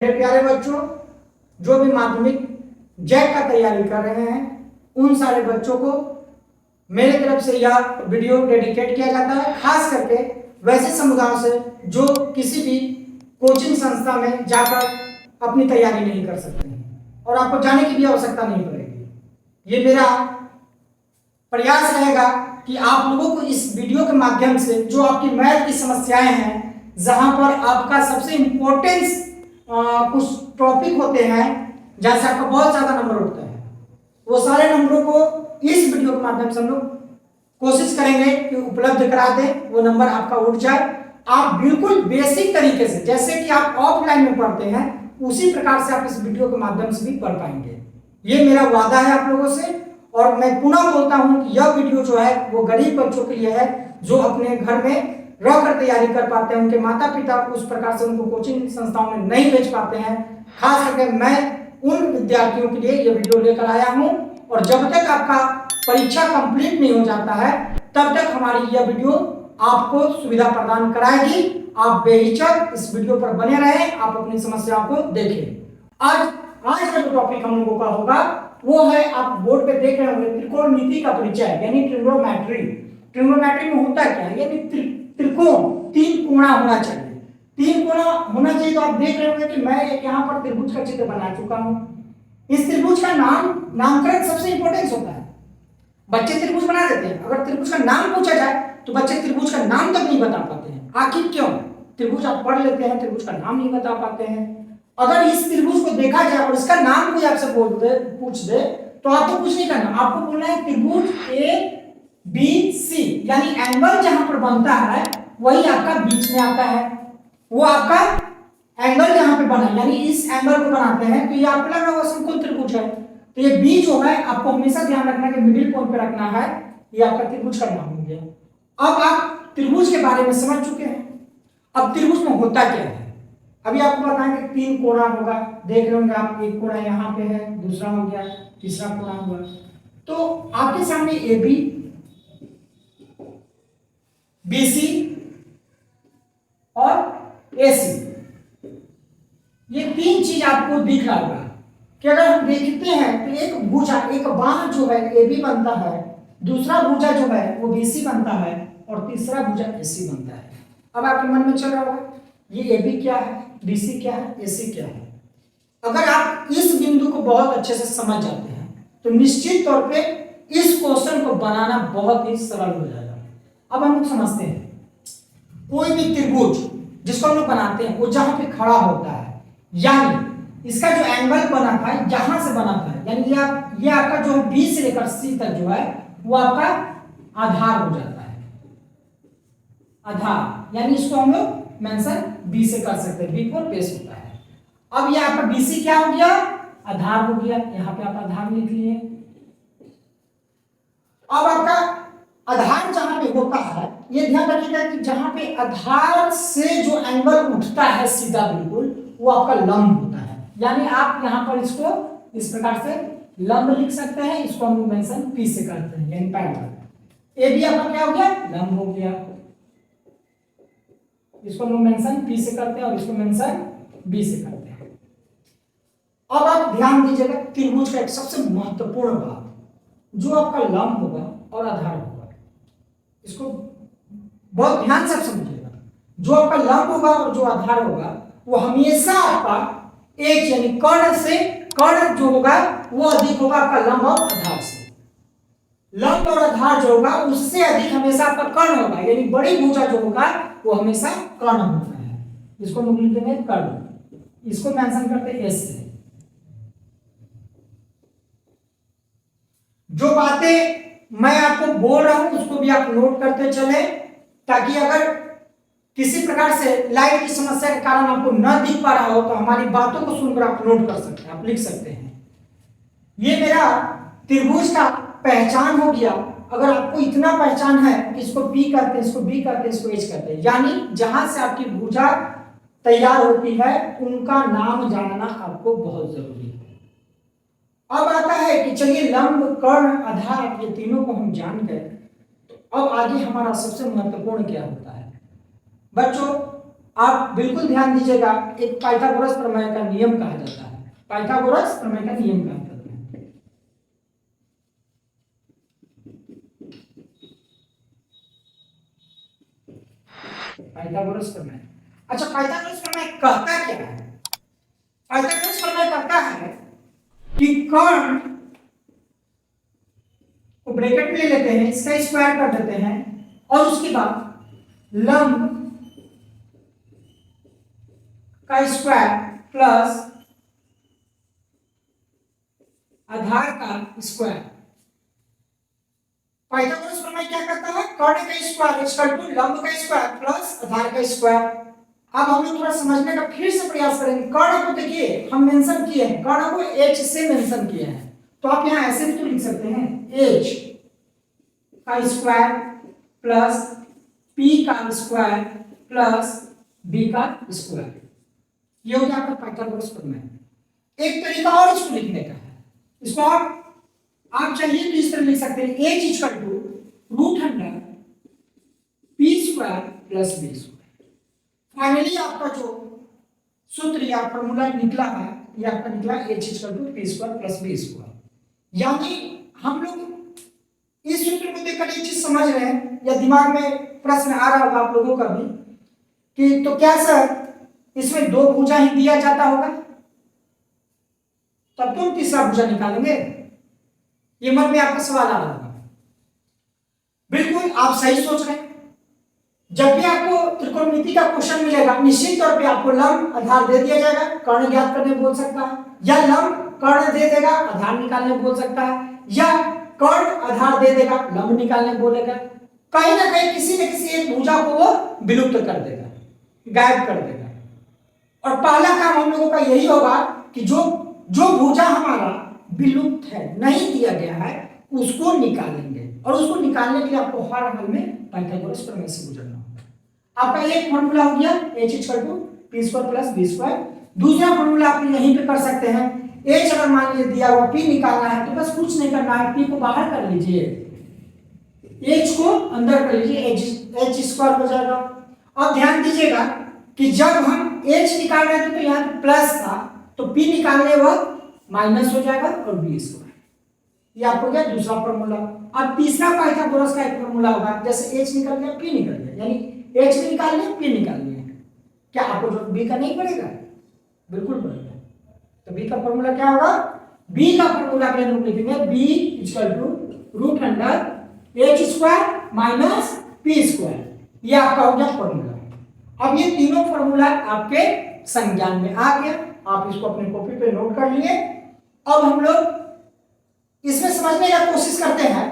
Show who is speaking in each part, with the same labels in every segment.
Speaker 1: मेरे प्यारे बच्चों, जो भी माध्यमिक जैक का तैयारी कर रहे हैं उन सारे बच्चों को मेरे तरफ से यह वीडियो डेडिकेट किया जाता है, खास करके वैसे समुदायों से जो किसी भी कोचिंग संस्था में जाकर अपनी तैयारी नहीं कर सकते हैं और आपको जाने की भी आवश्यकता नहीं पड़ेगी। ये मेरा प्रयास रहेगा कि आप लोगों को इस वीडियो के माध्यम से जो आपकी मैथ की समस्याएं हैं, जहां पर आपका सबसे इम्पोर्टेंस कुछ टॉपिक होते हैं जहां से आपका बहुत ज्यादा नंबर उठता है, वो सारे नंबरों को इस वीडियो के माध्यम से हम लोग कोशिश करेंगे कि उपलब्ध करा दें, वो नंबर आपका उठ जाए। आप बिल्कुल बेसिक तरीके से, जैसे कि आप ऑफलाइन में पढ़ते हैं, उसी प्रकार से आप इस वीडियो के माध्यम से भी पढ़ पाएंगे। ये मेरा वादा है आप लोगों से। और मैं पुनः बोलता हूं कि यह वीडियो जो है वो गरीब बच्चों के लिए है, जो अपने घर में रहकर तैयारी कर पाते हैं, उनके माता पिता उस प्रकार से उनको कोचिंग संस्थाओं में नहीं भेज पाते हैं। खास करके मैं उन विद्यार्थियों के लिए यह वीडियो लेकर आया हूं। और जब तक आपका परीक्षा कंप्लीट नहीं हो जाता है, तब तक हमारी यह वीडियो आपको सुविधा प्रदान कराएगी। आप बेहिचक इस वीडियो पर बने रहें, आप अपनी समस्याओं को देखें। आज का जो टॉपिक हम लोगों का होगा वो है, आप बोर्ड पे देख रहे होंगे, त्रिकोणमिति का परिचय यानी ट्रिग्नोमेट्री। ट्रिग्नोमेट्री में होता क्या है, यानी त्रिकोण, तीन कोणा होना चाहिए। तीन कोणा होना चाहिए तो आप देख रहे होंगे कि मैं एक यहाँ पर त्रिभुज का चित्र बना चुका हूं। इस त्रिभुज का नामकरण सबसे इंपॉर्टेंट होता है। बच्चे त्रिभुज बना देते हैं, अगर त्रिभुज का नाम पूछा जाए तो बच्चे त्रिभुज का नाम तक नहीं बता पाते हैं। आखिर क्यों? त्रिभुज आप पढ़ लेते हैं, त्रिभुज का नाम नहीं बता पाते हैं। अगर इस त्रिभुज को देखा जाए और इसका नाम कोई आपसे पूछ दे तो आपको कुछ नहीं करना, आपको बोलना है त्रिभुज ए बी सी, यानी एंगल जहां पर बनता है वही आपका बीच में आता है। वो आपका एंगल जहां पे बना, यानी इस एंगल को बनाते हैं तो ये आपको लग रहा होगा समकोण त्रिभुज है। तो ये बी जो है आपको हमेशा ध्यान रखना है कि मिडिल पॉइंट पे रखना है। ये आपका त्रिभुज का नाम हो गया। अब आप त्रिभुज के बारे में समझ चुके हैं। अब त्रिभुज में होता क्या है, अभी आपको बताएंगे तीन कोणा होगा, देख रहे होंगे आप, एक कोणा यहाँ पे है, दूसरा हो गया, तीसरा कोणा हुआ। तो आपके सामने ए बी, बीसी और एसी, ये तीन चीज आपको दिख रहा होगा कि अगर हम देखते हैं तो एक भुजा, एक बाह जो है ए बी बनता है, दूसरा भुजा जो है वो बीसी बनता है और तीसरा भुजा एसी बनता है। अब आपके मन में चल रहा होगा ये ए बी क्या है, बीसी क्या है, एसी क्या है। अगर आप इस बिंदु को बहुत अच्छे से समझ जाते हैं तो निश्चित तौर पे इस क्वेश्चन को बनाना बहुत ही सरल हो जाएगा। अब हम लोग समझते हैं, कोई भी त्रिभुज जिसको हम लोग बनाते हैं वो जहां पे खड़ा होता है, यानी इसका जो एंगल बना था यहां से बना था, यानी ये आपका जो है बी से लेकर सी तक जो है वो आपका आधार हो जाता है। आधार यानी इसको हम लोग मेंशन बी से कर सकते हैं, बी पर बेस होता है। अब ये आपका बीसी क्या हो गया, आधार हो गया, यहां पे आप आधार लिख लिए। अब आपका आधार जहां पे होता है, ये ध्यान रखिएगा कि जहां पे आधार से जो एंगल उठता है सीधा बिल्कुल, वो आपका लंब होता है। यानी आप यहां पर इसको इस प्रकार से लंब लिख सकते हैं, इसको हम मेंशन पी से करते हैं, यानी पैरेलल। ए बी आपका क्या हो गया, लंब हो गया, इसको हम मेंशन पी से करते हैं और इसको मेंशन बी से करते हैं। अब आप ध्यान दीजिएगा, त्रिभुज का एक सबसे महत्वपूर्ण बात, जो आपका लंब होगा और आधार होगा, इसको बहुत ध्यान से समझिएगा। जो आपका लंब होगा और जो आधार होगा वो हमेशा आपका एक, यानी कर्ण से, कर्ण जो होगा वो अधिक होगा आपका लंब और आधार से। लंब और आधार जो होगा उससे अधिक हमेशा आपका कर्ण होगा, यानी बड़ी भुजा जो होगा वो हमेशा कर्ण होता है। इसको हम लिख देंगे कर्ण, इसको मेंशन करते हैं एस से। जो बातें मैं आपको बोल रहा हूं उसको भी आप नोट करते चले, ताकि अगर किसी प्रकार से लाइट की समस्या के कारण आपको न दिख पा रहा हो तो हमारी बातों को सुनकर आप नोट कर सकते हैं, आप लिख सकते हैं। ये मेरा त्रिभुज का पहचान हो गया। अगर आपको इतना पहचान है कि इसको पी कहते हैं, इसको बी कहते हैं, इसको एच कहते हैं, यानी जहां से आपकी भुजा तैयार होती है उनका नाम जानना आपको बहुत जरूरी है। अब आता है कि चलिए लंब, कर्ण, आधार, ये तीनों को हम जान गए, तो अब आगे हमारा सबसे महत्वपूर्ण क्या होता है। बच्चों आप बिल्कुल ध्यान दीजिएगा, एक पाइथागोरस प्रमेय का नियम कहा जाता है, पाइथागोरस प्रमेय का नियम कहा जाता है। पाइथागोरस प्रमेय, अच्छा पाइथागोरस प्रमेय कहता क्या है? पाइथागोरस प्रमेय कहता है कि कर्ण को ब्रैकेट में ले लेते हैं, इसका स्क्वायर कर देते हैं और उसके बाद लंब का स्क्वायर प्लस आधार का स्क्वायर। पाइथागोरस प्रमेय क्या करता है? कर्ण का स्क्वायर इक्वल टू लंब का स्क्वायर प्लस आधार का स्क्वायर। अब हम लोग थोड़ा समझने का फिर से प्रयास करेंगे। कर्ण को देखिए हम मेंशन किए हैं, कर्ण को h से मेंशन किए हैं, तो आप यहां ऐसे भी तो लिख सकते हैं h का स्क्वायर प्लस p का स्क्वायर प्लस b का स्क्वायर। ये हो गया आपका पाइथागोरस प्रमेय। एक तरीका और इसको लिखने का है, इसको आप चाहिए तो इस तरह लिख सकते हैं h equal to root under p square plus b square. Finally आपका जो सूत्र या फॉर्मूला निकला है, ये आपका निकला h equal to p square plus b square. यानी हम लोग इस सूत्र को देखकर एक चीज समझ रहे हैं, या दिमाग में प्रश्न आ रहा होगा आप लोगों का भी कि तो क्या सर इसमें दो भुजा ही दिया जाता होगा, तब तो हम तीसरा भुजा निकालेंगे? ये मन में आपका सवाल आ रहा होगा। बिल्कुल आप सही सोच रहे हैं। जब भी आपको त्रिकोणमिति का क्वेश्चन मिलेगा, निश्चित तौर पे आपको लंब आधार दे दिया जाएगा, कर्ण ज्ञात करने बोल सकता है, या लंब कर्ण दे देगा आधार निकालने बोल सकता है, या कर्ण आधार दे देगा लंब निकालने बोलेगा। कहीं ना कहीं किसी न किसी एक भुजा को वो विलुप्त कर देगा, गायब कर देगा। और पहला काम हम लोगों का यही होगा कि जो भुजा हमारा विलुप्त है, नहीं दिया गया है, उसको निकालेंगे। और उसको निकालने के लिए आपको हर हाल में पाइथागोरस प्रमेय से गुजरना होगा। आपका एक फॉर्मूला हो गया h equal to p square plus b square. दूसरा फॉर्मूला आप यहीं पे कर सकते हैं, h अगर मान लीजिए दिया हुआ p निकालना है तो बस कुछ नहीं करना है, p को बाहर कर लीजिए, h को अंदर कर लीजिए, h स्क्वायर हो जाएगा। अब ध्यान दीजिएगा कि जब हम h निकाल रहे थे तो यहाँ पे प्लस था, तो p निकालने वक्त माइनस हो जाएगा और b स्क्वायर। ये आपको क्या दूसरा फॉर्मूला। अब तीसरा पाइथागोरस का एक फॉर्मूला होगा, जैसे h निकल गया p निकल गया, यानी h भी निकाल लिया p निकाल लिया, क्या आपको जो b का नहीं पड़ेगा? बिल्कुल पड़ेगा। तो b का फॉर्मूला क्या होगा? b का फॉर्मूला के अनुरूप लिखेंगे b equal to root under h square minus p square. ये आपका हो गया फॉर्मूला। अब ये तीनों फॉर्मूला आपके संज्ञान में आ गया, आप इसको अपने कॉपी पे नोट कर लिए। अब हम लोग इसमें समझने का कोशिश करते हैं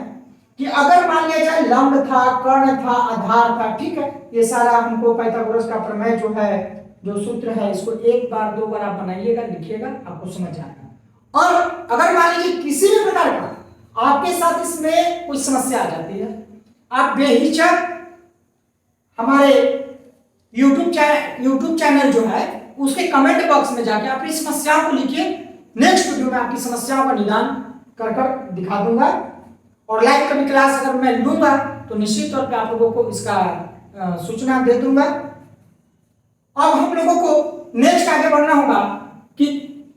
Speaker 1: कि अगर मान लिया जाए लंब था, कर्ण था, आधार था, ठीक है, ये सारा हमको पाइथागोरस का प्रमेय जो है, जो सूत्र है, इसको एक बार दो बार आप बनाइएगा, लिखिएगा, आपको समझ आएगा। और अगर मान लीजिए किसी भी प्रकार का आपके साथ इसमें कोई समस्या आ जाती है, आप बेहिचक हमारे YouTube चैनल जो है उसके कमेंट बॉक्स में जाके अपनी समस्याओं को लिखिए। नेक्स्ट वीडियो में आपकी समस्याओं का निदान कर दिखा दूंगा। और लाइव कभी क्लास अगर मैं लूंगा तो निश्चित तौर पे आप लोगों को इसका सूचना दे दूंगा। अब हम लोगों को नेक्स्ट आगे बढ़ना होगा कि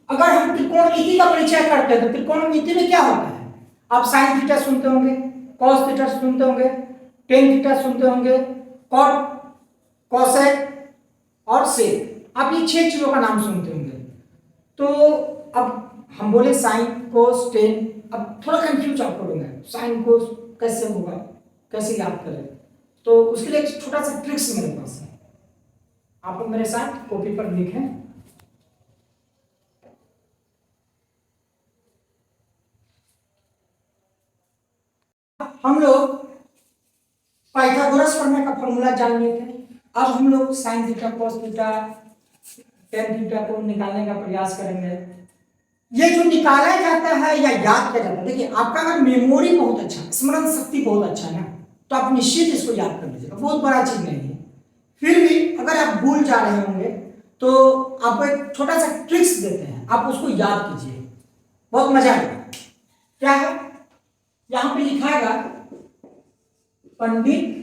Speaker 1: अगर हम त्रिकोणमिति का परिचय करते हैं तो त्रिकोणमिति में क्या होता है? आप साइन थीटा सुनते होंगे, कॉस थीटा सुनते होंगे, टेन थीटा सुनते होंगे, कॉट, कोसेक और सेक, आप ये 6 चीजों का नाम सुनते होंगे। तो अब हम बोले साइन, कोस, टेन, अब थोड़ा कंफ्यूज आप करोगे, साइन कोस कैसे होगा, कैसे याद करें? तो उसके लिए एक छोटा सा ट्रिक्स मेरे पास है, आप लोग मेरे साथ कॉपी पर लिखें। हम लोग पाइथागोरस प्रमेय का फॉर्मूला जान लिए थे। अब हम लोग sign theta, cos theta, tan theta को निकालने का प्रयास करेंगे। ये जो निकाला जाता है या याद किया जाता है, देखिए आपका अगर मेमोरी बहुत अच्छा, स्मरण शक्ति बहुत अच्छा है ना, तो आप निश्चित इसको याद कर लीजिएगा, बहुत बड़ा चीज नहीं है। फिर भी अगर आप भूल जा रहे होंगे तो आपको एक छोटा सा ट्रिक्स देते हैं, आप उसको याद कीजिए, बहुत मजा आएगा। क्या है? यहां पे लिखाएगा पंडित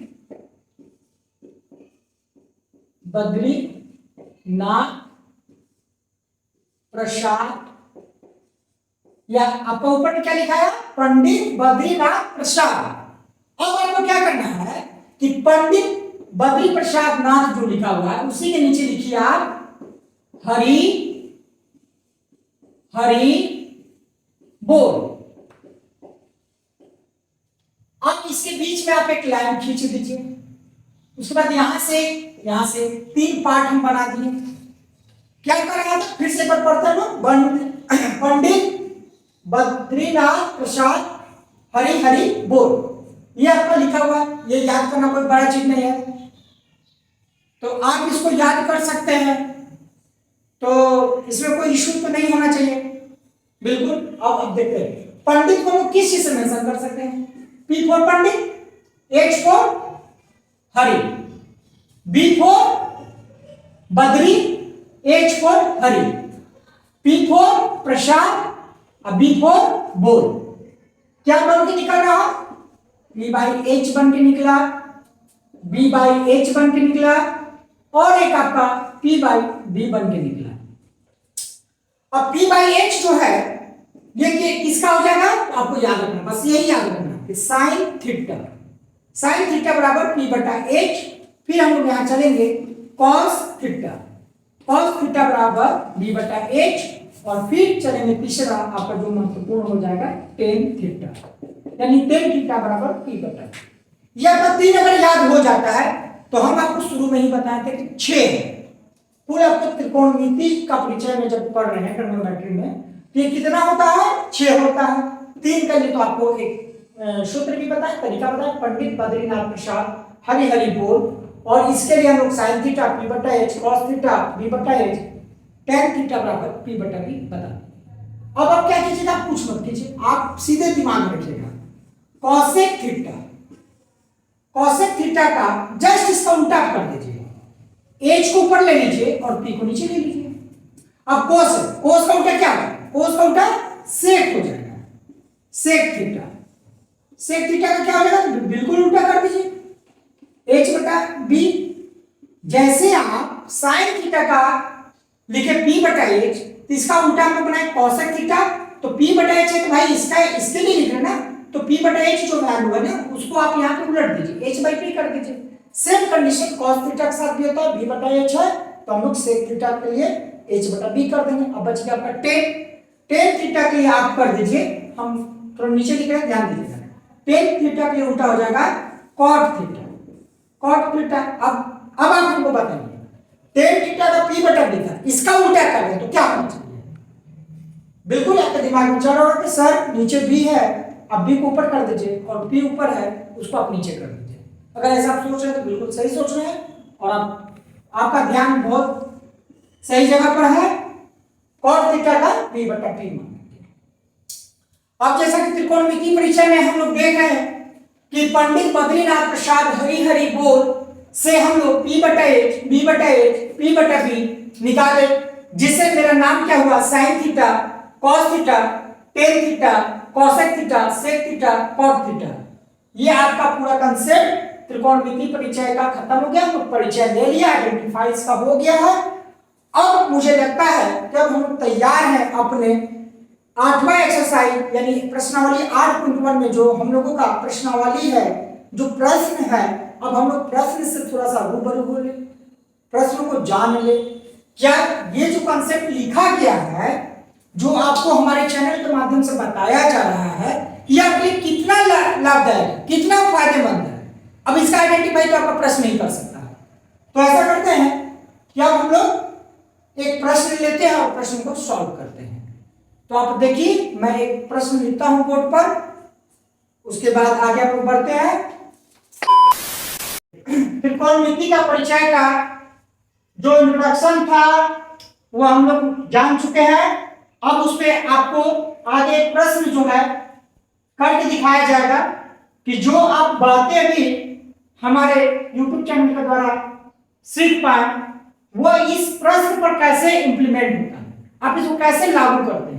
Speaker 1: बद्रीनाथ प्रसाद, या आपका ऊपर में क्या लिखा है, पंडित बद्रीनाथ प्रसाद। अब आपको क्या करना है कि पंडित बद्री प्रसाद नाथ जो लिखा हुआ है उसी के नीचे लिखिए आप हरि हरि बोल। अब इसके बीच में आप एक लाइन खींच दीजिए। उसके बाद यहां से 3 पार्ट हम बना दिए। क्या कर रहा था, फिर से एक बार पढ़ते हैं। पंडित बद्रीनाथ प्रसाद हरि हरि बोल, ये आपका लिखा हुआ है, ये याद करना कोई बड़ा चीज नहीं है, तो आप इसको याद कर सकते हैं, तो इसमें कोई इशू तो नहीं होना चाहिए, बिल्कुल। अब देखते हैं पंडित को हम किस चीज से मेंशन कर सकते हैं। P for Pandit, H for Hari, B for Badri, H for Hari, P for Prasad, B for बोल। क्या बन के निकल रहा, P बाई H बन के निकला, B बाई H बन के निकला, और एक आपका P बाई B बन के निकला। अब P बाई H जो है ये किसका हो जाएगा, आपको याद रखना, बस यही याद रखना कि साइन थीटा बराबर P बटा H। फिर हम लोग यहां चलेंगे कॉस थीटा बराबर B बटा H, और फिर चलेंगे तीसरा आपका जो महत्वपूर्ण हो जाएगा टेन थीटा, यानी टेन थीटा बराबर P बटा। यह आपका 3 अगर याद हो जाता है तो हम आपको शुरू में ही बताए थे कि 6 है। पूरे आपको त्रिकोणमिति का परिचय में जब पढ़ रहे हैं ट्रिग्नोमेट्री में, तो ये कितना होता है, 6 होता है। 3 का लिए तो आपको एक सूत्र भी पता है, तरीका पता है, पंडित बद्रीनाथ प्रसाद हरि हरि बोल, और इसके लिए हम लोग साइन थीटा P बटा H, कॉस थीटा B बटा H, टेन थीटा बराबर P बटा B बता। अब आप क्या कीजिएगा, आप कुछ मत कीजिए, आप सीधे दिमाग में रखिएगा कॉसेक थीटा का जस्ट इसका उल्टा कर दीजिए, H को ऊपर ले लीजिए और P को नीचे ले लीजिए। अब कोस का उल्टा क्या है, कोस का उल्टा सेक हो जाएगा, सेक थीटा का क्या हो जाएगा, तो बिल्कुल उल्टा कर दीजिए, H बटा B। जैसे आप साइन थीटा का लिखे P बटा H, तो इसका उल्टा हम लोग बनाए कॉसेक थीटा, तो P बटा H है तो भाई इसका इसके लिए लिख रहे ना, तो P बटा H जो वैल्यू है ना उसको आप यहाँ पे उलट दीजिए, H बाई P कर दीजिए। सेम कंडीशन कॉस थीटा के साथ भी होता है, B बटा H है तो हम लोग सेक थीटा के लिए H बटा B कर देंगे। अब बच गया आपका टेन थीटा के लिए आप कर दीजिए, हम थोड़ा नीचे लिख रहे हैं, ध्यान दीजिएगा, टेन थीटा के लिए उल्टा हो जाएगा कॉट थीटा। अब आप हमको बताइए टेन थीटा का P बटा B था, इसका उल्टा कर रहे हैं तो क्या होना चाहिए, बिल्कुल आपके दिमाग में चल रहा है कि सर नीचे B है, अब B को ऊपर कर दीजिए, और P ऊपर है उसको आप नीचे कर दीजिए। अगर ऐसा आप सोच रहे हैं तो बिल्कुल सही सोच रहे हैं, और आपका ध्यान बहुत सही जगह पर है, कॉट थीटा का P बटा P मान। अब जैसा कि त्रिकोणमिति परिचय में हम लोग देख रहे हैं कि पंडित बद्रीनाथ प्रसाद हरि हरि बोल से हम लोग P बटा H, B बटा H, P बटा B निकाले, जिससे मेरा नाम क्या हुआ, sine theta, cos theta, tan theta, cosec theta, sec theta, cot theta. ये आपका पूरा कंसेप्ट त्रिकोणमिति परिचय का खत्म हो गया, तो परिचय ले लिया, आइडेंटिफाई इसका हो गया है। अब मुझे लगता है कि अब हम तैयार हैं अपने 8वां एक्सरसाइज यानी प्रश्नावली 8.1 में जो हम लोगों का प्रश्नावली है, जो प्रश्न है, अब हम लोग प्रश्न से थोड़ा सा रूबरू हो ले, प्रश्नों को जान ले, क्या ये जो कंसेप्ट लिखा गया है, जो आपको हमारे चैनल के माध्यम से बताया जा रहा है, ये आपके लिए कितना लाभदायक, कितना फायदेमंद है। अब इसका आइडेंटिफाई तो आपका प्रश्न नहीं कर सकता है, तो ऐसा करते हैं कि अब हम लोग एक प्रश्न लेते हैं और प्रश्न को सॉल्व करते हैं। तो आप देखिए, मैं एक प्रश्न लिखता हूं बोर्ड पर, उसके बाद आगे हम लोग बढ़ते हैं। त्रिकोणमिति का परिचय का जो इंट्रोडक्शन था वो हम लोग जान चुके हैं। अब उस पे आपको आगे एक प्रश्न जो है करके दिखाया जाएगा कि जो आप बातें भी हमारे YouTube चैनल के द्वारा सीख पाए, वो इस प्रश्न पर कैसे इंप्लीमेंट होता है, आप इसको कैसे लागू करते हैं,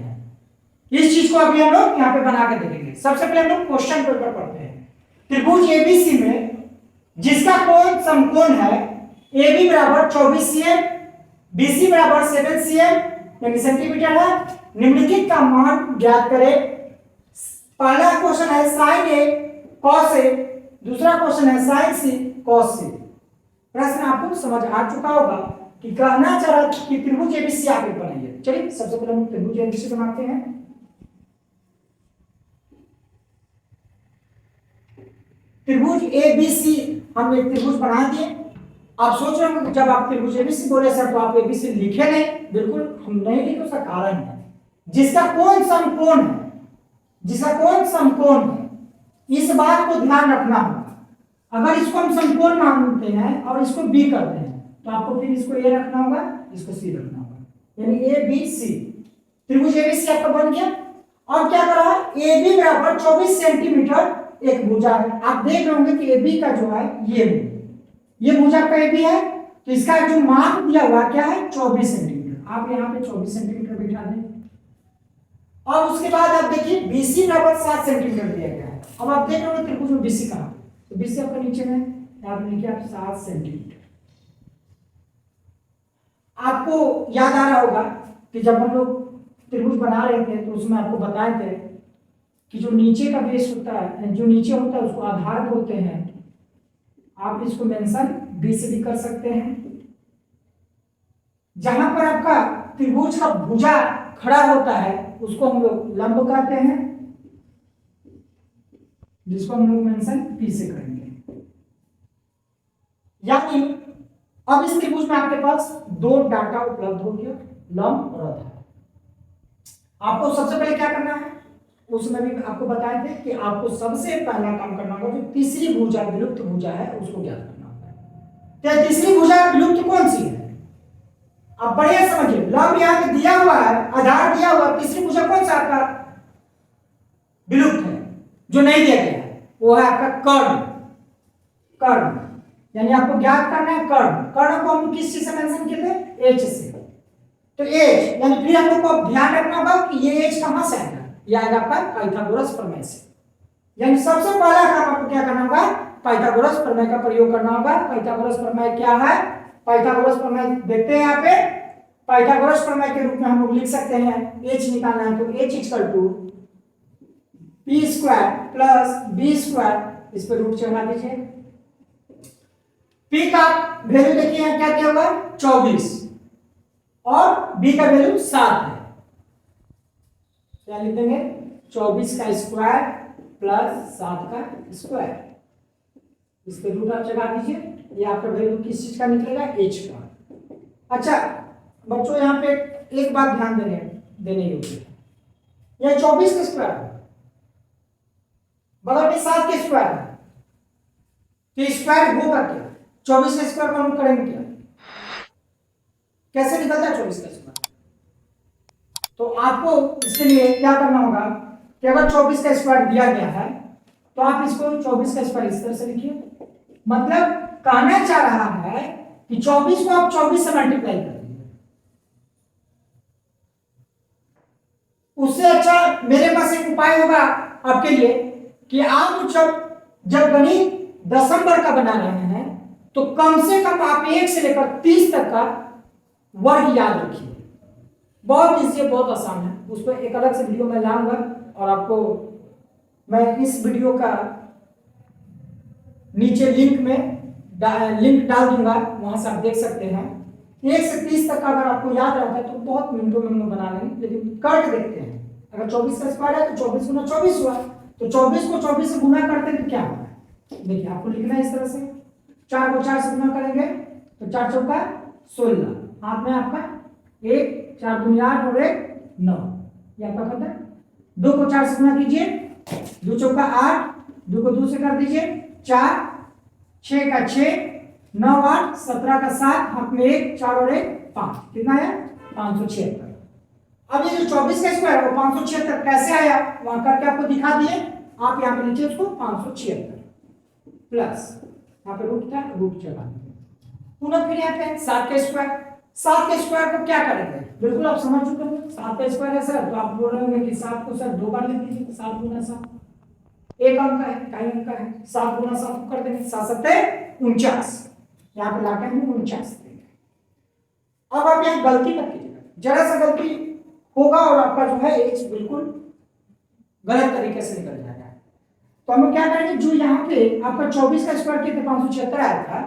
Speaker 1: इस चीज को अभी हम लोग यहाँ पे बना के देखेंगे। सबसे पहले हम लोग क्वेश्चन पेपर पढ़ते हैं। त्रिभुज एबीसी में जिसका कोण समकोण है ए बी बराबर 24 cm, बी सी बराबर 7 cm यानी सेंटीमीटर है। निम्नलिखित का मान ज्ञात करें। पहला क्वेश्चन है साइन ए कॉस ए, दूसरा क्वेश्चन है साइन सी कॉस सी। प्रश्न आपको समझ आ चुका होगा कि कहना चाह रहा कि त्रिभुज एबीसी आप बनाइए। चलिए सबसे पहले हम त्रिभुज एबीसी बनाते हैं। त्रिभुज एबीसी हम एक त्रिभुज बना दिए। आप सोच रहे हो जब आप त्रिभुज एबीसी बोले सर तो आप एबीसी लिखे नहीं, बिल्कुल हम नहीं लिखे, उसका कारण है जिसका कोण समकोण है, जिसका कोण समकोण है, इस बात को ध्यान रखना होगा। अगर इसको हम समकोण मानते हैं और इसको बी करते हैं तो आपको फिर इसको ए रखना होगा, इसको सी रखना होगा, यानी ए बी सी। त्रिभुज एबीसी आपका बन गया। और क्या करा है, ए बी बराबर 24 सेंटीमीटर एक भुजा है। आप देख रहे होंगे कि ए बी का जो है ये भुजा का ए बी है, तो इसका जो माप दिया हुआ क्या है 24 सेंटीमीटर। आप यहाँ पे 24 सेंटीमीटर बिठा दें। और उसके बाद आप देखिए बीसी बराबर 7 सेंटीमीटर दिया गया है। अब आप देख रहे हो त्रिभुज में बीसी कहां, तो बीसी आपका नीचे में, यहाँ पे लिखिए आप 7 सेंटीमीटर। आपको याद आ रहा होगा कि जब हम लोग त्रिभुज बना रहे थे तो उसमें आपको बताए थे कि जो नीचे का बेस होता है, जो नीचे होता है उसको आधार बोलते हैं। आप इसको मेंशन बी से भी कर सकते हैं। जहां पर आपका त्रिभुज का भुजा खड़ा होता है उसको हम लोग लंब कहते हैं, जिसको हम लोग मेंशन पी से करेंगे। यानी अब इस त्रिभुज में आपके पास दो डाटा उपलब्ध हो गया, लंब और आधार। आपको सबसे पहले क्या करना है, उसमें भी आपको बताए थे कि आपको सबसे पहला काम करना होगा जो तीसरी भुजा विलुप्त भुजा है उसको ज्ञात करना होगा। तो तीसरी भुजा विलुप्त कौन सी है, आप बढ़िया समझिए। लंब यहाँ पे दिया हुआ है, आधार दिया हुआ, तीसरी भुजा कौन सा आपका विलुप्त है जो नहीं दिया गया है, वो है आपका कर्ण। कर्ण यानी आपको ज्ञात करना है कर्ण। कर्ण को हम किस चीज से मेंशन किए थे, एच से। तो एच यानी फिर हम लोग को ध्यान रखना होगा कि ये एच कहां से आएगा, ये आएगा आपका पाइथागोरस प्रमेय से। यानी सबसे पहला काम आपको क्या करना होगा, पाइथागोरस प्रमेय का प्रयोग करना होगा। पाइथागोरस प्रमेय क्या है, पाइथागोरस प्रमेय देखते हैं यहाँ पे। पाइथागोरस प्रमेय के रूप में हम लोग लिख सकते हैं, एच निकालना है तो H equal to P square plus B square, इस पर रूट चढ़ा दीजिए। पी का वैल्यू देखिए क्या क्या होगा 24 और बी का वैल्यू 7 है, क्या लिख देंगे 24 का स्क्वायर प्लस 7 का स्क्वायर, इस पे रूट आप चढ़ा दीजिए। ये आपका वैल्यू किस चीज का निकलेगा, एच का। अच्छा बच्चों यहाँ पे एक बात ध्यान देने योग्य है, यह 24 का स्क्वायर है, बगल में 7 के स्क्वायर है, तो स्क्वायर होगा क्या, 24 का स्क्वायर को हम करेंगे क्या, कैसे निकलता है 24 का स्क्वायर। तो आपको इसके लिए क्या करना होगा कि अगर 24 का स्क्वायर दिया गया है तो आप इसको 24 का स्क्वायर इस तरह से लिखिए। मतलब कहना चाह रहा है कि 24 को आप 24 से मल्टीप्लाई कर दीजिए। उससे अच्छा मेरे पास एक उपाय होगा आपके लिए कि आप जब गणित दशमलव का बना रहे हैं तो कम से कम आप 1 से लेकर 30 तक का वर्ग याद रखिए। बहुत इजी, बहुत आसान है। उस पर एक अलग से वीडियो मैं लाऊंगा और आपको मैं इस वीडियो का नीचे लिंक डाल दूंगा, वहां से आप देख सकते हैं। 1 से 30 तक का अगर आपको याद रहता है तो बहुत मिनटों में हम बना लेंगे, लेकिन कर देखते हैं। अगर 24 का स्क्वायर है तो 24 गुना 24 हुआ, तो 24 को 24 से गुना करते हैं तो क्या होगा, देखिए आपको लिखना है इस तरह से। 4 को 4 से गुना करेंगे तो 4 चौका 16, हाथ में आपका 1, 4 दूनी 8 और 1 9, ये आपका खत्म। 2 को 4 से गुना कीजिए, 2 चौका 8, 2 को 2 से कर दीजिए 4, 6 का 6, 9 8, 17 का 7, हाथ में 1, 4 और 1 5, कितना है 576। अब ये जो 24 का स्क्वायर है वो 576 कैसे आया, वहां करके आपको दिखा दिए। आप यहाँ पे लिखिए उसको 576 प्लस यहाँ पे रूट था, रूट चला पुनः फिर यहाँ पे 7 का स्क्वायर। 7 के स्क्वायर को क्या करेंगे, बिल्कुल आप समझ चुके हैं। 7 का स्क्वायर है सर, तो आप बोल रहे होंगे कि 7 को सर 2 बार लिख दीजिए, 7 गुना 7, एक अंक का है, कई अंक का है, 7 गुना 7 कर देंगे 7 7 49। यहाँ पे लाके हम 49 देंगे। अब आप यहाँ गलती मत कीजिएगा, जरा सा गलती होगा और आपका जो है एज बिल्कुल गलत तरीके से निकल जाएगा। तो हम क्या करेंगे, जो यहाँ पे आपका 24 का स्क्वायर किया 576 आया था,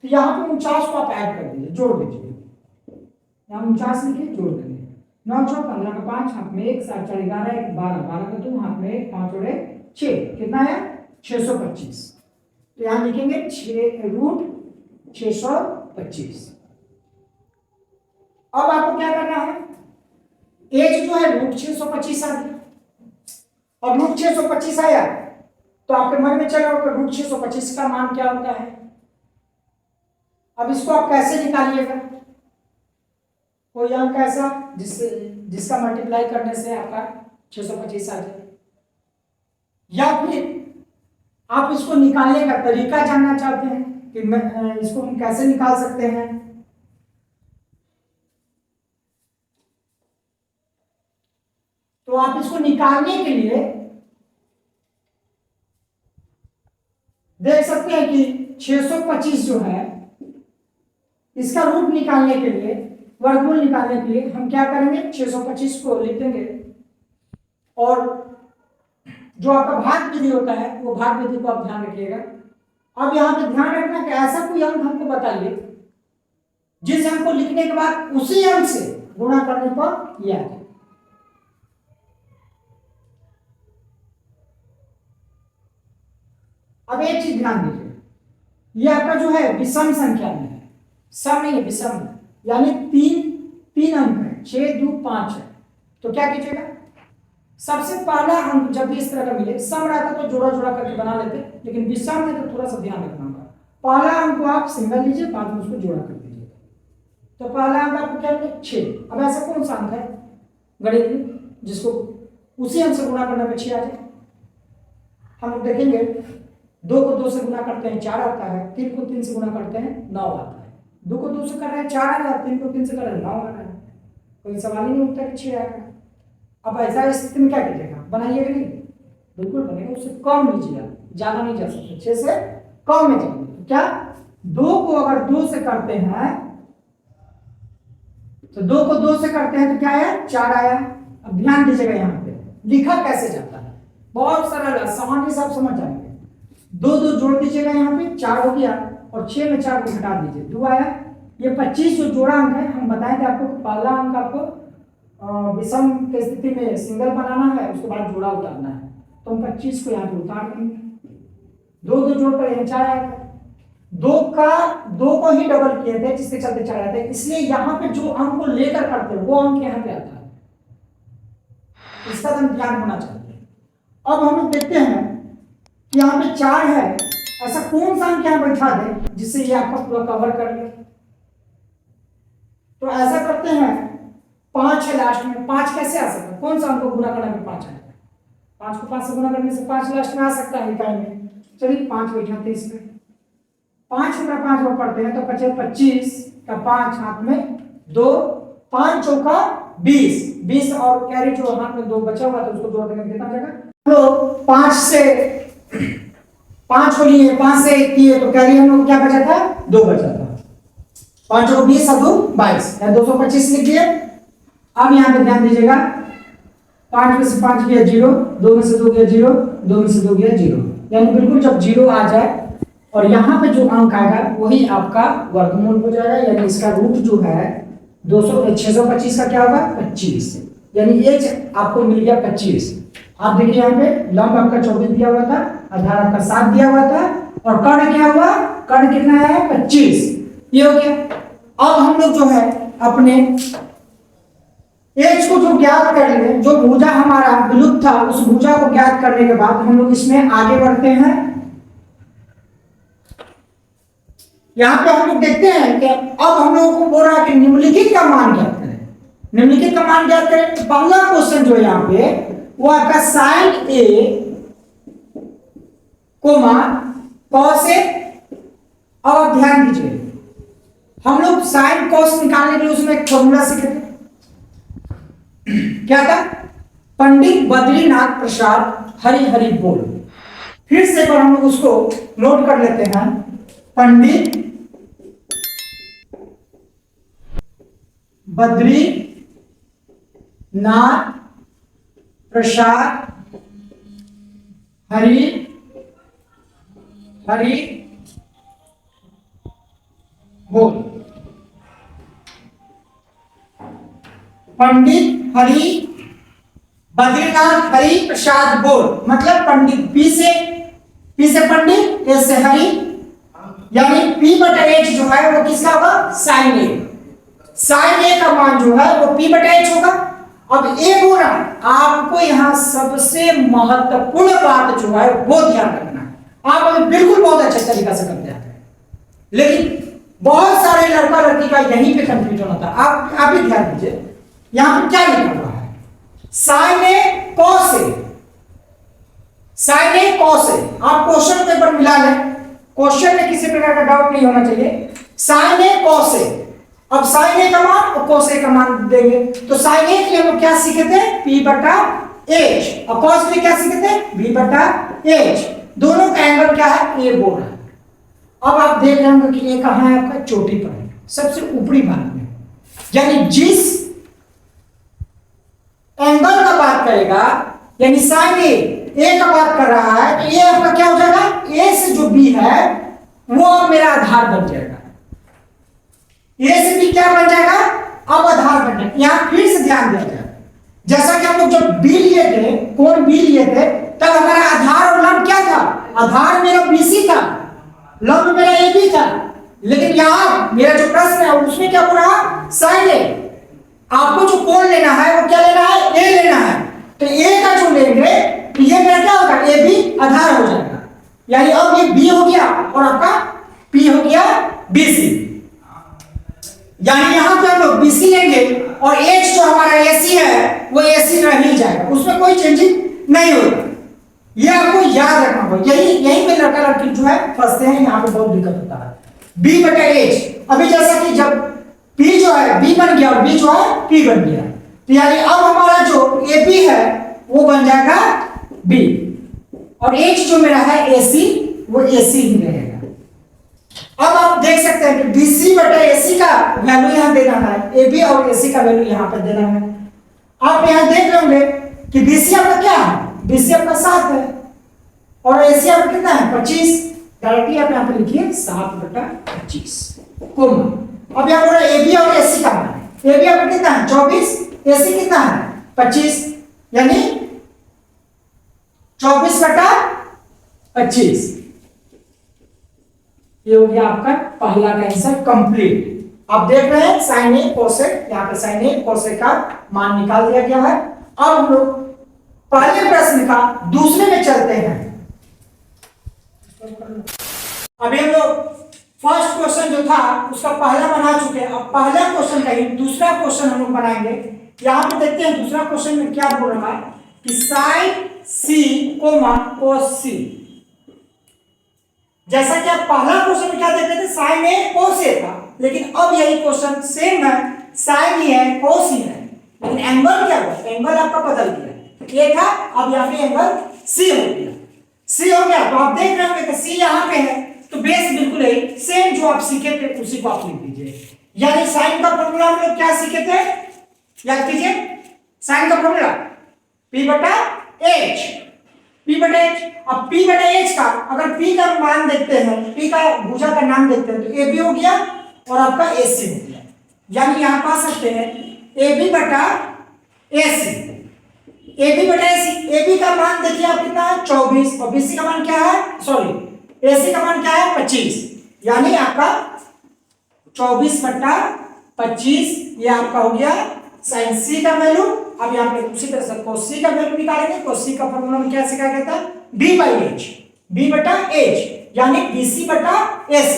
Speaker 1: तो यहाँ पे 49 को आप ऐड कर दीजिए, जोड़ दीजिए। यहाँ 49 लिखिए, जोड़ देंगे। 9 4 15 का 5, हाथ में 1, 7 4 11, 1 12, 12 का 2, हाथ में 1, 5 और 1 6, कितना है 625। तो यहाँ लिखेंगे 6√625। अब आपको क्या करना है, एज जो है √625 आ गया, और √625 आया तो आपके मन में चला होगा √625 का मान क्या होता है। अब इसको आप कैसे निकालिएगा, कोई अंक ऐसा जिसका मल्टीप्लाई करने से आपका 625 आ जाए, या फिर आप इसको निकालने का तरीका जानना चाहते हैं कि मैं इसको हम कैसे निकाल सकते हैं। तो आप इसको निकालने के लिए देख सकते हैं कि 625 जो है, इसका रूट निकालने के लिए, वर्गमूल निकालने के लिए हम क्या करेंगे, 625 को लिख देंगे, और जो आपका भाग विधि होता है वो भाग विधि को आप ध्यान रखिएगा। अब यहाँ पे ध्यान रखना कि ऐसा कोई अंक हमको बताइए जिस अंक को लिखने के बाद उसी अंक से गुणा करने पर यह आ जाए। अब एक चीज ध्यान दीजिए, ये आपका जो है विषम संख्या में है, सम नहीं है, विषम है, यानी तीन अंक है, 6 2 5 है। तो क्या कीजिएगा, सबसे पहला अंक जब भी इस तरह का मिले, सम रहता तो जोड़ा जोड़ा करके बना लेते, लेकिन विषम है तो थोड़ा सा ध्यान रखना होगा। पहला अंक को आप सिंगल लीजिए, बाद में उसको जोड़ा कर दीजिए। तो पहला अंक आपको क्या मिले 6। अब ऐसा कौन सा अंक है गणित में जिसको उसी अंक से गुणा करने में 6 आ जाए। हम लोग देखेंगे 2 को 2 से गुणा करते हैं 4 आता है, 3 को 3 से गुणा करते हैं 9 आता है। 2 को 2 से कर रहे हैं 4 आ रहा है, 3 को 3 से कर रहे हैं 9 आ रहा है। कोई सवाल ही नहीं उठता कि 6 आएगा। अब ऐसा स्थिति में क्या कीजिएगा, बनाइएगा नहीं, बिल्कुल बनेगा, उससे कम लीजिएगा, ज्यादा नहीं जा सकते, 6 से कम में जाएंगे। तो क्या 2 को अगर 2 से करते हैं तो 2 को 2 से करते हैं तो क्या आया 4 आया। अब ध्यान दीजिएगा, यहाँ पे लिखा कैसे जाता है, बहुत सरल है, सामान्य से आप समझ जाएंगे। 2 2 जोड़ दीजिएगा, यहाँ पे 4 हो गया, और 6 में 4 को घटा दीजिए, 2 आया। ये 25 जो जोड़ा अंक है, हम बताए थे आपको, पहला अंक आपको विषम की स्थिति में सिंगल बनाना है, उसके बाद जोड़ा उतारना है। तो हम 25 को यहाँ पे उतार देंगे, 2 2 जोड़कर यहाँ 4 आया। 2 को ही डबल किए थे जिसके चलते 4 आते, इसलिए यहाँ पे जो अंक को लेकर करते हैं वो अंक यहाँ पे आता है, इसका तो ध्यान होना चाहिए। अब हम लोग देखते हैं कि यहाँ पे 4 है, ऐसा कौन सा अंक यहाँ बैठा दे जिससे ये आपका पूरा कवर कर ले। तो ऐसा करते हैं, 5 है लास्ट में, 5 कैसे आ सकता है, कौन सा अंक को गुना करने में 5 आएगा, 5 को 5 से गुना करने से 5 लास्ट में आ सकता है इकाई में। चलिए 5 बैठाते इसमें, 5 गुना 5 वो पढ़ते हैं तो 25 का 5 हाथ में 2, 5 चौका 20, 20 और कैरी जो हाथ में 2 बचा हुआ था उसको जोड़ देंगे, कितना आ जाएगा। तो 5 से 5 को लिए, 5 से 1 किए तो कैरी हम लोग क्या बचा था, 2 बचा था। 5 को 20 और 2 22, 225 लिख दिए। अब यहाँ पे ध्यान दीजिएगा, 5 में से 5 गया 0, 2 में से 2 गया 0, 2 में से 2 गया 0, यानी बिल्कुल जब 0 आ जाए और यहाँ पे जो अंक आएगा वही आपका वर्गमूल हो जाएगा, यानी इसका रूट जो है 625 का क्या होगा 25, यानी एच आपको मिल गया 25। आप देखिए यहाँ पे लंब आपका 24 दिया हुआ था, आधार आपका 7 दिया हुआ था, और कर्ण क्या हुआ, कर्ण कितना है 25, ये हो गया। अब हम लोग जो है अपने एच को जो ज्ञात कर लेंगे, जो भुजा हमारा विलुप्त था उस भुजा को ज्ञात करने के बाद हम लोग इसमें आगे बढ़ते हैं। यहां पे हम लोग देखते हैं कि अब हम लोगों को बोल रहा है कि निम्नलिखित का मान ज्ञात करें। निम्नलिखित का मान ज्ञात करें तो पहला क्वेश्चन जो है यहाँ पे वो आपका sign A coma cos A. अब ध्यान दीजिए, हम लोग साइन कॉस निकालने के लिए उसमें एक फॉर्मूला सीखे थे, क्या था, पंडित बद्रीनाथ प्रसाद हरि हरि बोल। फिर से हम लोग उसको नोट कर लेते हैं, पंडित बद्रीनाथ प्रसाद हरि हरि बोल। पंडित हरि बद्रीनाथ हरि प्रसाद बोल, मतलब पंडित पी से पंडित, ए से हरि, यानी P बटा H जो है वो किसका होगा, साइन ए। साइन ए का मान जो है वो P बटा H होगा। अब ए बोला, आपको यहां सबसे महत्वपूर्ण बात जो है वो ध्यान रखना है। आप अभी बिल्कुल बहुत अच्छे तरीके से करते हैं, लेकिन बहुत सारे लड़का लड़की का यहीं पे कंफ्यूजन होता है। आप भी ध्यान दीजिए, यहां पर क्या लिखा हुआ है, sign A cos A, sign A cos A. आप क्वेश्चन पेपर मिला लें, क्वेश्चन में किसी प्रकार का डाउट नहीं होना चाहिए। साइन ए कॉस ए, अब साइन ए का मान और कॉस ए का मान देंगे, तो साइन ए के लिए हम क्या सीखे थे, P बटा H, और कॉस के लिए क्या सीखे थे, V बटा H। दोनों का एंगल क्या है, ए बोल रहा है। अब आप देख रहे होंगे कि ये कहां है, आपका चोटी पर है, सबसे ऊपरी भाग में। यानी जिस एंगल का बात करेगा, यानी साइन ए का बात कर रहा है, तो ये आपका क्या हो जाएगा, ए से जो बी है वो अब मेरा आधार बन जाएगा। ए से बी क्या बन जाएगा, अब आधार बन जाएगा। यहां फिर से ध्यान दिया जाए, जैसा कि हम लोग जब बी लिए थे, कोण बी लिए थे, तब हमारा आधार और लंब क्या था, आधार मेरा बीसी था, लंब मेरा ए बी था। लेकिन यहां मेरा जो प्रश्न है उसमें क्या हो रहा, साइन ए। आपको जो कोण लेना है वो क्या लेना है, ए लेना है। तो ए का जो लेंगे तो ये मेरा क्या होगा, ए बी आधार हो जाएगा। यानी अब ये बी हो गया और आपका पी हो गया बीसी। यानी यहां पे हम लोग बीसी लेंगे और एच जो हमारा एसी है वो एसी रह ही जाएगा, उसमें कोई चेंजिंग नहीं होगा। ये आपको याद रखना होगा। यही पे लड़का लड़की जो है फंसते हैं, यहाँ पे बहुत दिक्कत होता है। बी बटा एच, अभी जैसा कि जब P जो है B बन गया और B जो है P बन गया, तो यानी अब हमारा जो AP है वो बन जाएगा B, और H जो मेरा है AC वो AC ही रहेगा। अब आप देख सकते हैं कि BC बटा AC का वैल्यू यहाँ देना है, AB और AC का वैल्यू यहाँ पर देना है। आप यहाँ देख रहे होंगे कि BC आपका क्या है, BC आपका 7 है और AC आपका कितना है, 25। डायरेक्टली आप यहाँ पे लिखिए 7 बटा 25 कोमा। अब यहाँ बोला AB और AC का मान, AB आपका कितना है 24, AC कितना है 25, यानी 24 बटा 25। ये हो गया आपका पहला का आंसर कंप्लीट। आप देख रहे हैं साइन ए कोसेक, यहाँ पे साइन ए कोसेक का मान निकाल दिया गया है। अब हम लोग पहले प्रश्न का दूसरे में चलते हैं। अभी हम लोग फर्स्ट क्वेश्चन जो था उसका पहला बना चुके हैं, अब पहला क्वेश्चन का ही दूसरा क्वेश्चन हम लोग बनाएंगे। यहां पे देखते हैं दूसरा क्वेश्चन में क्या बोल रहा है कि साइन सी कोमा कोस सी। जैसा कि आप पहला क्वेश्चन में क्या देख रहे थे, साइन ए कोस ए था, लेकिन अब यही क्वेश्चन सेम है, साइन ही है कोस ही है, लेकिन एंगल क्या हुआ, एंगल आपका बदल गया। ये था, अब यहाँ पे एंगल सी हो गया, सी हो गया। तो आप देख रहे होंगे कि सी यहाँ पे है, तो बेस बिल्कुल है सेम जो आप सीखे थे उसी को आप लिख दीजिए। यानी साइन का फॉर्मूला हम लोग क्या सीखे थे, याद कीजिए, साइन का फॉर्मूला P बटा H, P बटा H। अब P बटा H का अगर P का मान देखते हैं, P का भुजा का नाम देखते हैं, तो AB हो गया और आपका AC हो गया। यानी यहां पा सकते हैं AB बटा AC, AB बटा AC। AB का मान देखिए आप कितना है 24, और BC का मान क्या है, सॉरी AC का मान क्या है 25, यानी आपका 24 बटा 25 ये आपका हो गया साइन C का वैल्यू। अब यहाँ पे उसी तरह से cos C का वैल्यू निकालेंगे। cos C का फॉर्मूला में क्या सिखाया गया था, B बाई H, B बटा H, यानी BC बटा AC,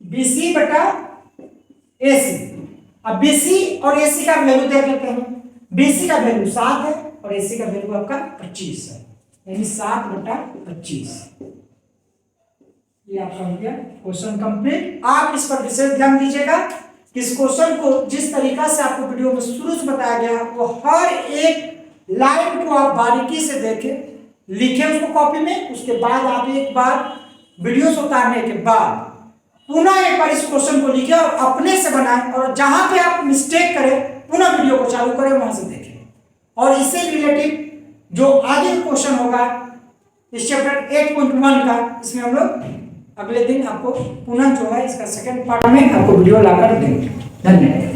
Speaker 1: BC बटा AC। अब BC और AC का वैल्यू देख लेते हैं। BC का वैल्यू 7 है और AC का वैल्यू आपका 25 है, यानी 7 बटा 25। ये आपका हो गया क्वेश्चन कंप्लीट। आप इस पर विशेष ध्यान दीजिएगा। इस क्वेश्चन को जिस तरीका से आपको वीडियो में शुरू से बताया गया, वो हर एक लाइन को आप बारीकी से देखें, लिखें उसको कॉपी में। उसके बाद आप एक बार वीडियो से उतारने के बाद पुनः एक बार इस क्वेश्चन को लिखें और अपने से बनाएं, और जहां पे आप मिस्टेक करें पुनः वीडियो को चालू करें, वहां से देखें। और इससे रिलेटेड जो आगे क्वेश्चन होगा इस चैप्टर 8.1 का, इसमें हम लोग अगले दिन आपको पुनः जो है इसका सेकंड पार्ट में आपको वीडियो लाकर देंगे। धन्यवाद।